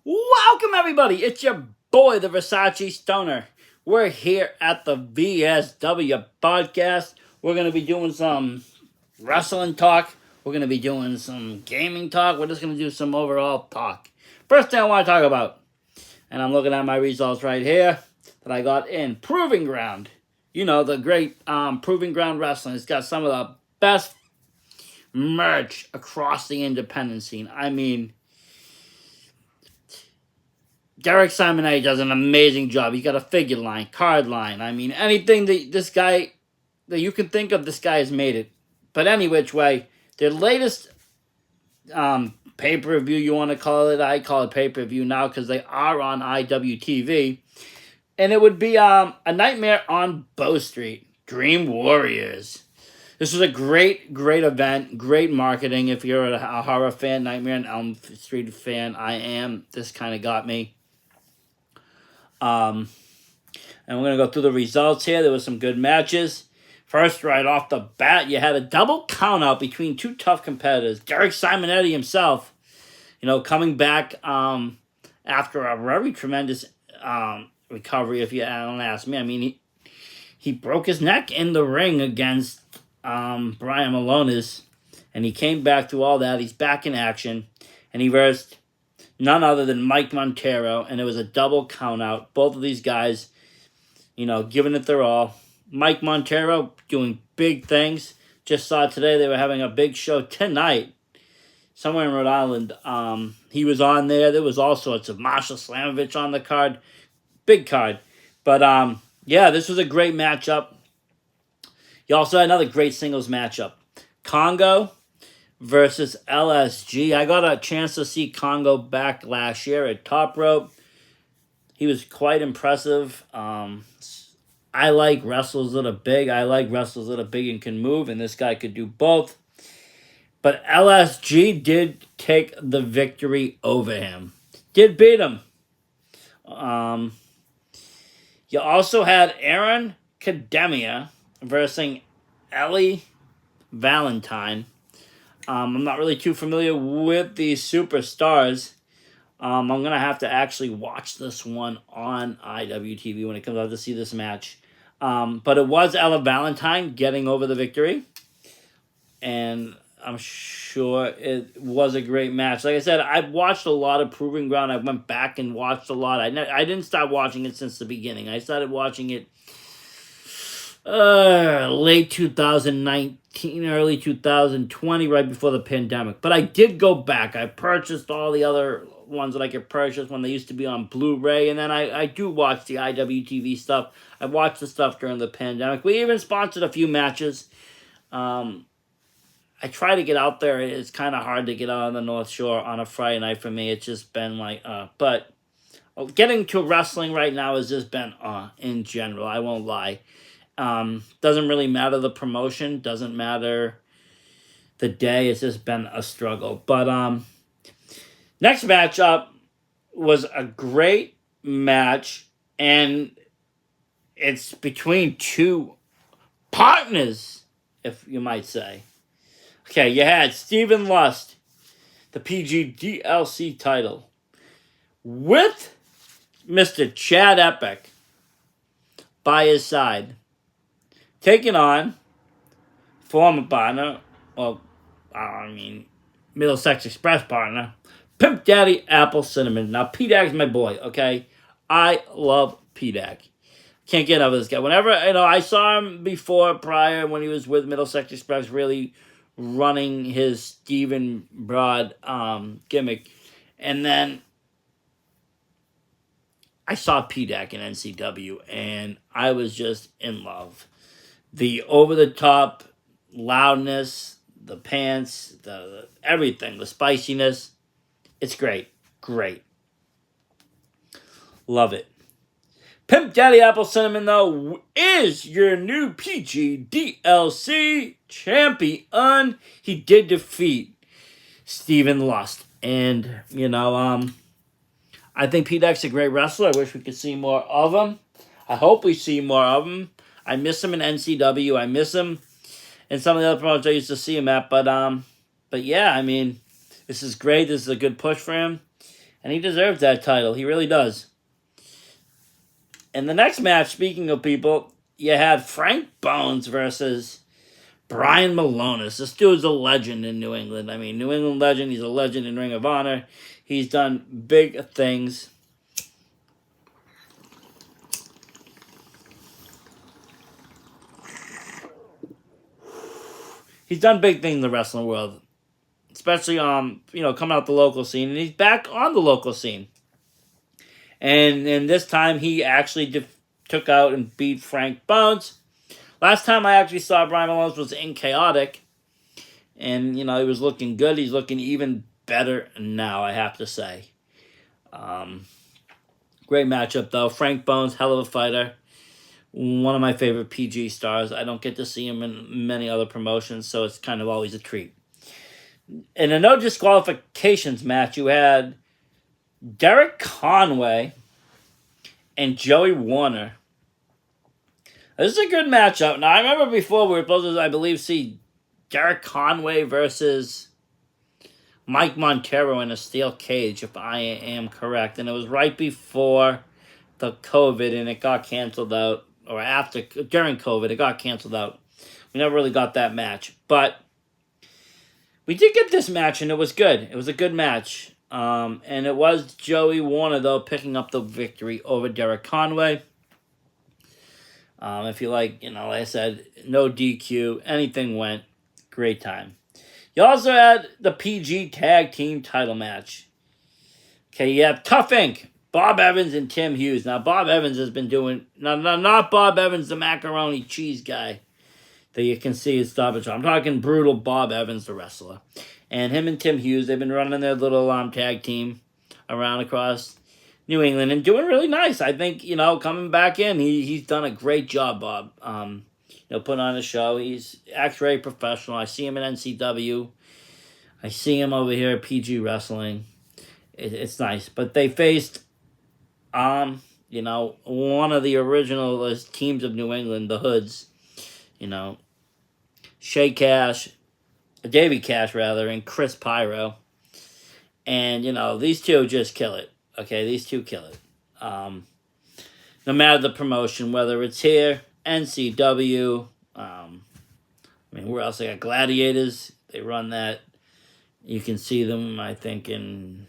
Welcome, everybody. It's your boy, the Versace Stoner. We're here at the VSW Podcast. We're going to be doing some wrestling talk. We're going to be doing some gaming talk. We're just going to do some overall talk. First thing I want to talk about, and I'm looking at my results right here, that I got in Proving Ground. You know, the great Proving Ground Wrestling. It's got some of the best merch across the independent scene. I mean, Derek Simonetti does an amazing job. He's got a figure line, card line. I mean, anything that you can think of, this guy has made it. But any which way, their latest pay-per-view, you want to call it, I call it pay-per-view now because they are on IWTV. And it would be A Nightmare on Bow Street, Dream Warriors. This was a great event, great marketing. If you're a horror fan, Nightmare on Elm Street fan, I am. This kind of got me. And we're going to go through the results here. There were some good matches. First, right off the bat, you had a double countout between two tough competitors. Derek Simonetti himself, coming back after a very tremendous recovery, if you don't ask me. I mean, he broke his neck in the ring against Brian Malonis, and he came back through all that. He's back in action, and he versed none other than Mike Montero, and it was a double countout. Both of these guys, giving it their all. Mike Montero doing big things. Just saw today they were having a big show tonight somewhere in Rhode Island. He was on there. There was all sorts of Marshall Slamovich on the card. Big card. But, yeah, this was a great matchup. You also had another great singles matchup. Congo versus LSG. I got a chance to see Congo back last year at Top Rope. He was quite impressive. I like wrestlers that are big. I like wrestlers that are big and can move, and this guy could do both. But LSG did take the victory over him. Did beat him. You also had Aaron Cademia versus Ellie Valentine. I'm not really too familiar with these superstars. I'm going to have to actually watch this one on IWTV when it comes out to see this match. But it was Ella Valentine getting over the victory. And I'm sure it was a great match. Like I said, I've watched a lot of Proving Ground. I went back and watched a lot. I didn't start watching it since the beginning. I started watching it late 2019, early 2020, right before the pandemic. But I did go back. I purchased all the other ones that I could purchase when they used to be on Blu-ray, and then I do watch the IWTV stuff. I watched the stuff during the pandemic. We even sponsored a few matches. I try to get out there. It's kind of hard to get out on the North Shore on a Friday night for me. It's just been like, but getting to wrestling right now has just been, in general. I won't lie. Doesn't really matter the promotion. Doesn't matter the day. It's just been a struggle. But, next matchup was a great match, and it's between two partners, if you might say. Okay, you had Stephen Lust, the PGDLC title, with Mr. Chad Epic by his side, taking on former partner, Middlesex Express partner, Pimp Daddy Apple Cinnamon. Now, P-Dag's my boy, okay? I love P-Dag. Can't get enough of this guy. Whenever, I saw him prior, when he was with Middlesex Express, really running his Stephen Broad gimmick. And then I saw P-Dag in NCW, and I was just in love. The over-the-top loudness, the pants, the everything, the spiciness. It's great. Great. Love it. Pimp Daddy Apple Cinnamon, though, is your new PGDLC champion. He did defeat Stephen Lust. And, I think P-Dag's a great wrestler. I wish we could see more of him. I hope we see more of him. I miss him in NCW. I miss him in some of the other promotions I used to see him at. But yeah, this is great. This is a good push for him. And he deserves that title. He really does. In the next match, speaking of people, you had Frank Bones versus Brian Malonis. This dude's a legend in New England. I mean, New England legend. He's a legend in Ring of Honor. He's done big things. He's done big things in the wrestling world. Especially, coming out the local scene. And he's back on the local scene. And this time, he actually took out and beat Frank Bones. Last time I actually saw Brian Malonis was in Chaotic. And, he was looking good. He's looking even better now, I have to say. Great matchup, though. Frank Bones, hell of a fighter. One of my favorite PG stars. I don't get to see him in many other promotions, so it's kind of always a treat. In a no disqualifications match, you had Derek Conway and Joey Warner. This is a good matchup. Now, I remember before we were supposed to, I believe, see Derek Conway versus Mike Montero in a steel cage, if I am correct. And it was right before the COVID, and it got canceled out. Or during COVID, it got canceled out. We never really got that match. But we did get this match, and it was good. It was a good match. And it was Joey Warner, though, picking up the victory over Derek Conway. If you like I said, no DQ, anything went. Great time. You also had the PG Tag Team title match. Okay, you have Tough Inc., Bob Evans and Tim Hughes. Now, Bob Evans has been doing... not Bob Evans, the macaroni cheese guy that you can see at Stop and Shop. I'm talking brutal Bob Evans, the wrestler. And him and Tim Hughes, they've been running their little tag team around across New England and doing really nice. I think, coming back in, he's done a great job, Bob. Putting on a show. He's acts very professional. I see him in NCW. I see him over here at PG Wrestling. It's nice. But they faced... one of the original teams of New England, the Hoods, Davey Cash, and Chris Pyro. And, these two just kill it. Okay, these two kill it. No matter the promotion, whether it's here, NCW, where else? They got Gladiators. They run that. You can see them, I think, in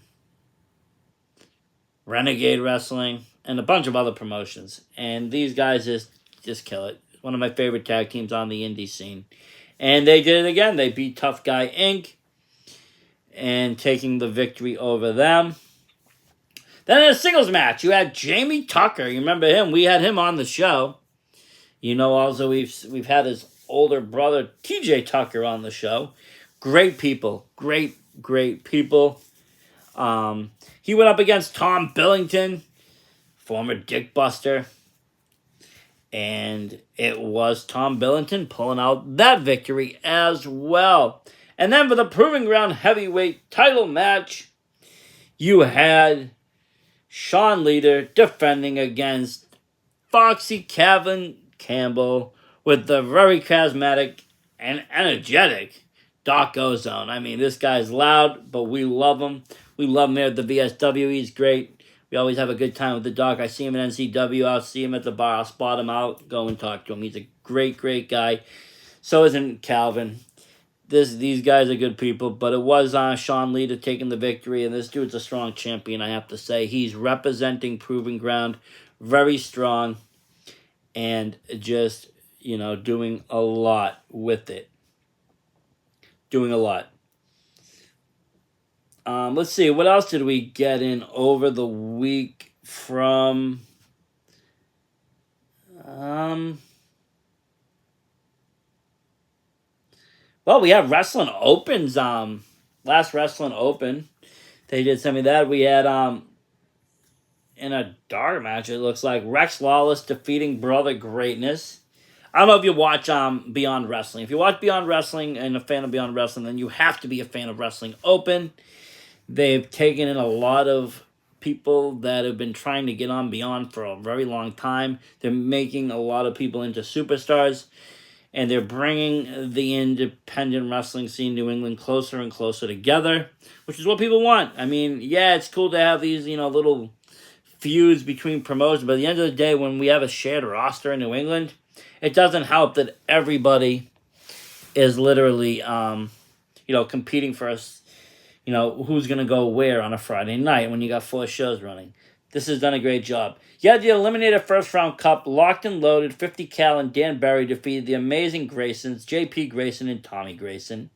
Renegade Wrestling, and a bunch of other promotions. And these guys just kill it. One of my favorite tag teams on the indie scene. And they did it again. They beat Tough Guy Inc. and taking the victory over them. Then in a singles match, you had Jamie Tucker. You remember him? We had him on the show. Also we've had his older brother, TJ Tucker, on the show. Great people. Great people. He went up against Tom Billington, former Dick Buster. And it was Tom Billington pulling out that victory as well. And then for the Proving Ground Heavyweight title match, you had Sean Leader defending against Foxy Calvin Campbell with the very charismatic and energetic Doc Ozone. This guy's loud, but we love him. We love him here at the VSW. He's great. We always have a good time with the Doc. I see him in NCW. I'll see him at the bar. I'll spot him out. Go and talk to him. He's a great guy. So isn't Calvin. These guys are good people. But it was Sean Leader taking the victory. And this dude's a strong champion, I have to say. He's representing Proving Ground. Very strong. And just, doing a lot with it. Doing a lot. Let's see, what else did we get in over the week from... Well, we have Wrestling Opens, last Wrestling Open. They did some of that. We had, in a dark match, it looks like, Rex Lawless defeating Brother Greatness. I don't know if you watch Beyond Wrestling. If you watch Beyond Wrestling and a fan of Beyond Wrestling, then you have to be a fan of Wrestling Open. They've taken in a lot of people that have been trying to get on Beyond for a very long time. They're making a lot of people into superstars. and they're bringing the independent wrestling scene in New England closer and closer together, which is what people want. I mean, yeah, it's cool to have these, little feuds between promotions, but at the end of the day, when we have a shared roster in New England, it doesn't help that everybody is literally, competing for us, who's going to go where on a Friday night when you got 4 shows running. This has done a great job. You had the Eliminator First Round Cup, Locked and Loaded. 50 Cal and Dan Barry defeated the Amazing Graysons, JP Grayson and Tommy Grayson.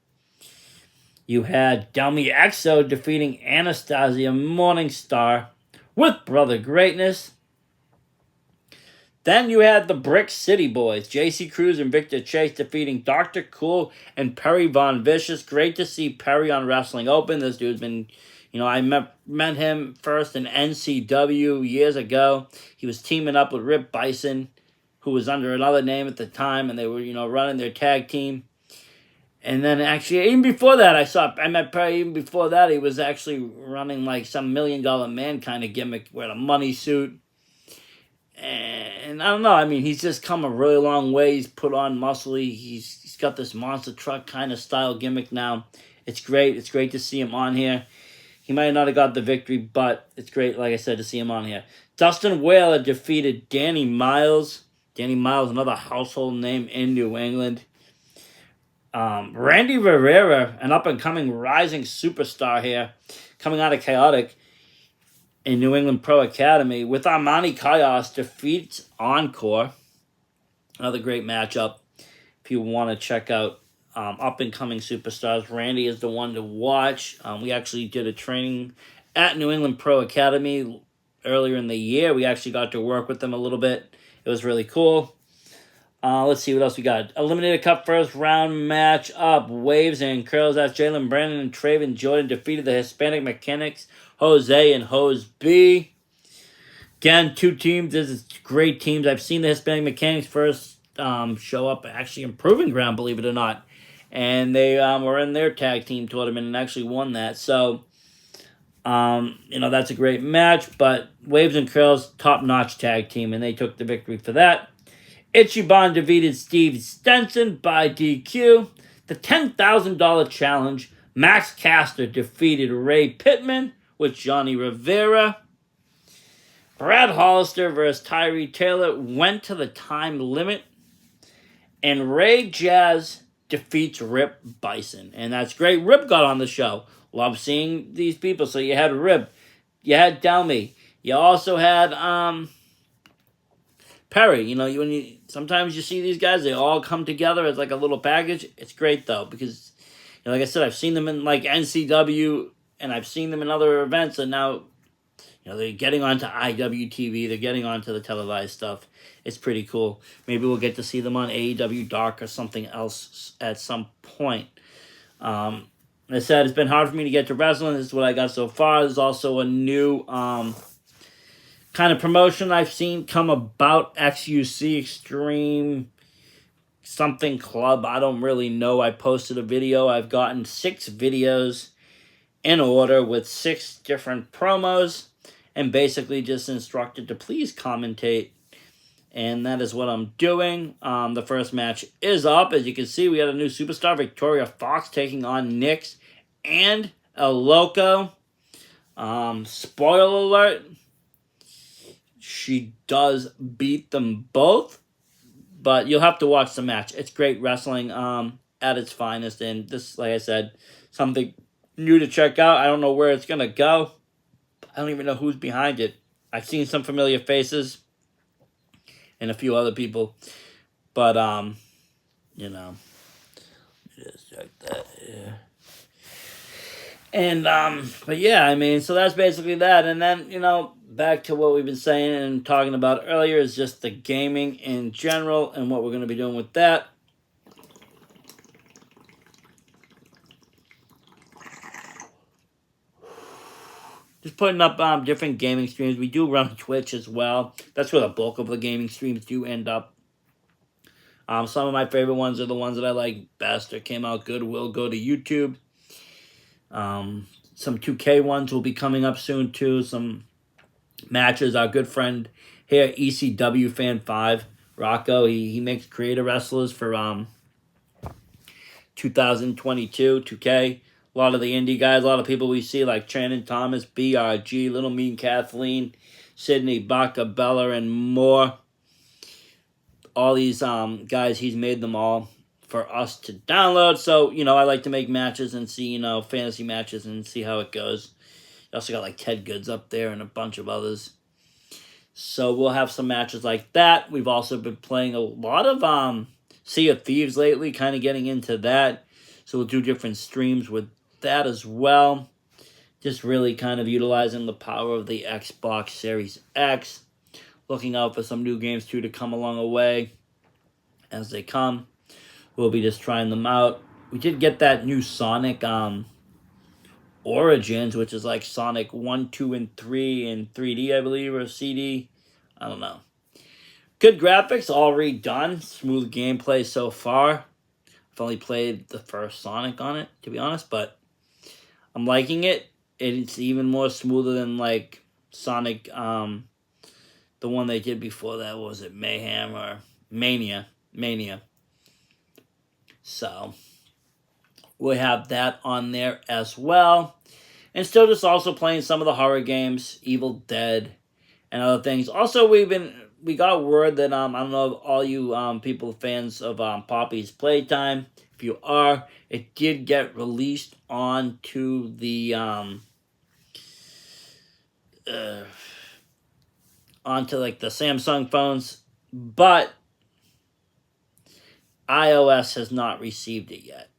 You had Delmy Exo defeating Anastasia Morningstar with Brother Greatness. Then you had the Brick City Boys, JC Cruz and Victor Chase defeating Dr. Cool and Perry Von Vicious. Great to see Perry on Wrestling Open. This dude's been, I met him first in NCW years ago. He was teaming up with Rip Bison, who was under another name at the time, and they were, running their tag team. And then actually, even before that, I met Perry. Even before that, he was actually running like some $1 Million Man kind of gimmick, wearing a money suit. And I don't know. I mean, he's just come a really long way. He's put on muscle. He's got this monster truck kind of style gimmick now. It's great. It's great to see him on here. He might not have got the victory, but it's great, like I said, to see him on here. Dustin Whaler defeated Danny Miles. Danny Miles, another household name in New England. Randy Rivera, an up-and-coming rising superstar here, coming out of Chaotic in New England Pro Academy, with Armani Kayas defeats Encore. Another great matchup if you want to check out up-and-coming superstars. Randy is the one to watch. We actually did a training at New England Pro Academy earlier in the year. We actually got to work with them a little bit. It was really cool. Let's see what else we got. Eliminator Cup first round match up. Waves and Curls. That's Jalen Brandon and Traven Jordan defeated the Hispanic Mechanics, Jose and Hose B. Again, 2 teams. This is great teams. I've seen the Hispanic Mechanics first show up actually in Proving Ground, believe it or not. And they were in their tag team tournament and actually won that. So, that's a great match. But Waves and Curls, top-notch tag team, and they took the victory for that. Ichiban defeated Steve Stenson by DQ. The $10,000 challenge, Max Caster defeated Ray Pittman with Johnny Rivera. Brad Hollister versus Tyree Taylor went to the time limit. And Ray Jazz defeats Rip Bison. And that's great. Rip got on the show. Love seeing these people. So you had Rip. You had Delmy. You also had Perry. Sometimes you see these guys, they all come together as like a little package. It's great though, because like I said, I've seen them in like NCW and I've seen them in other events, and now they're getting onto IWTV, they're getting onto the televised stuff. It's pretty cool. Maybe we'll get to see them on AEW Dark or something else at some point. As I said, it's been hard for me to get to wrestling. This is what I got so far. There's also a new kind of promotion I've seen come about, XUC, Extreme something Club. I don't really know. I posted a video. I've gotten 6 videos in order with 6 different promos and basically just instructed to please commentate. And that is what I'm doing. The first match is up. As you can see, we had a new superstar, Victoria Fox, taking on Nyx and El Loco. Spoiler alert, she does beat them both, but you'll have to watch the match. It's great wrestling at its finest, and this, like I said, something new to check out. I don't know where it's going to go. I don't even know who's behind it. I've seen some familiar faces and a few other people, but, just check that, yeah. And, but yeah, I mean, so that's basically that. And then, back to what we've been saying and talking about earlier is just the gaming in general and what we're going to be doing with that. Just putting up different gaming streams. We do run Twitch as well. That's where the bulk of the gaming streams do end up. Some of my favorite ones are the ones that I like best or came out good will go to YouTube. Some 2K ones will be coming up soon too. Some matches. Our good friend here, ECW Fan 5, Rocco, he makes creative wrestlers for 2022 2K. A lot of the indie guys, a lot of people we see like Shannon Thomas, BRG, Little Mean Kathleen, Sydney Baca, Bella, and more. All these guys, he's made them all for us to download. So, I like to make matches and see, fantasy matches and see how it goes. You also got like Ted Goods up there and a bunch of others. So we'll have some matches like that. We've also been playing a lot of Sea of Thieves lately, kind of getting into that. So we'll do different streams with that as well. Just really kind of utilizing the power of the Xbox Series X. Looking out for some new games too to come along the way. As they come, we'll be just trying them out. We did get that new Sonic Origins, which is like Sonic 1, 2, and 3 in 3D, I believe, or CD. I don't know. Good graphics, all redone. Smooth gameplay so far. I've only played the first Sonic on it, to be honest, but I'm liking it. It's even more smoother than like Sonic, the one they did before that. What was it, Mayhem or Mania? So we'll have that on there as well. And still just also playing some of the horror games, Evil Dead, and other things. Also, we got word that, I don't know if all you people fans of Poppy's Playtime, if you are, it did get released onto the, onto like the Samsung phones, but iOS has not received it yet.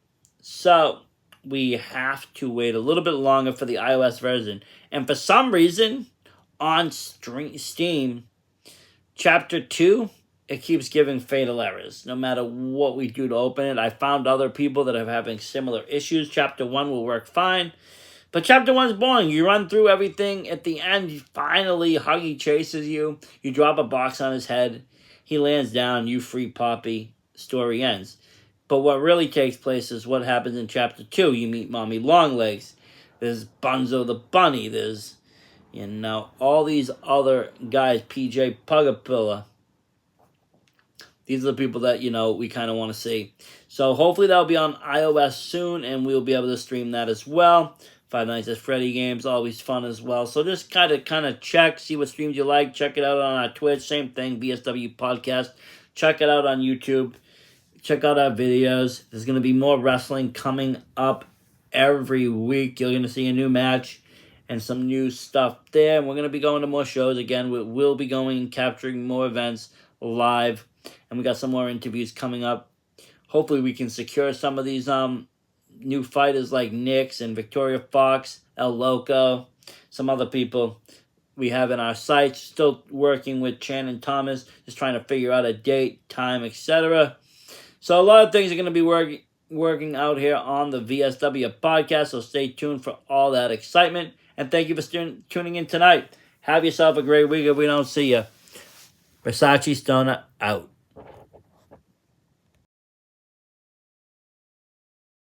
So we have to wait a little bit longer for the iOS version. And for some reason, on Steam, Chapter 2, it keeps giving fatal errors. No matter what we do to open it. I found other people that are having similar issues. Chapter 1 will work fine. But Chapter 1 is boring. You run through everything. At the end, finally, Huggy chases you. You drop a box on his head. He lands down. You free Poppy. Story ends. But what really takes place is what happens in Chapter 2. You meet Mommy Longlegs. There's Bunzo the Bunny. There's, all these other guys. PJ Pugapilla. These are the people that, we kind of want to see. So hopefully that'll be on iOS soon, and we'll be able to stream that as well. Five Nights at Freddy games, always fun as well. So just kind of check, see what streams you like. Check it out on our Twitch. Same thing, VSW Podcast. Check it out on YouTube. Check out our videos. There's going to be more wrestling coming up every week. You're going to see a new match and some new stuff there. And we're going to be going to more shows. Again, we'll be going and capturing more events live. And we got some more interviews coming up. Hopefully we can secure some of these new fighters like Nix and Victoria Fox, El Loco, some other people we have in our sights. Still working with Shannon Thomas, just trying to figure out a date, time, etc. So a lot of things are going to be working out here on the VSW podcast, so stay tuned for all that excitement. And thank you for tuning in tonight. Have yourself a great week if we don't see you. Versace Stoner out.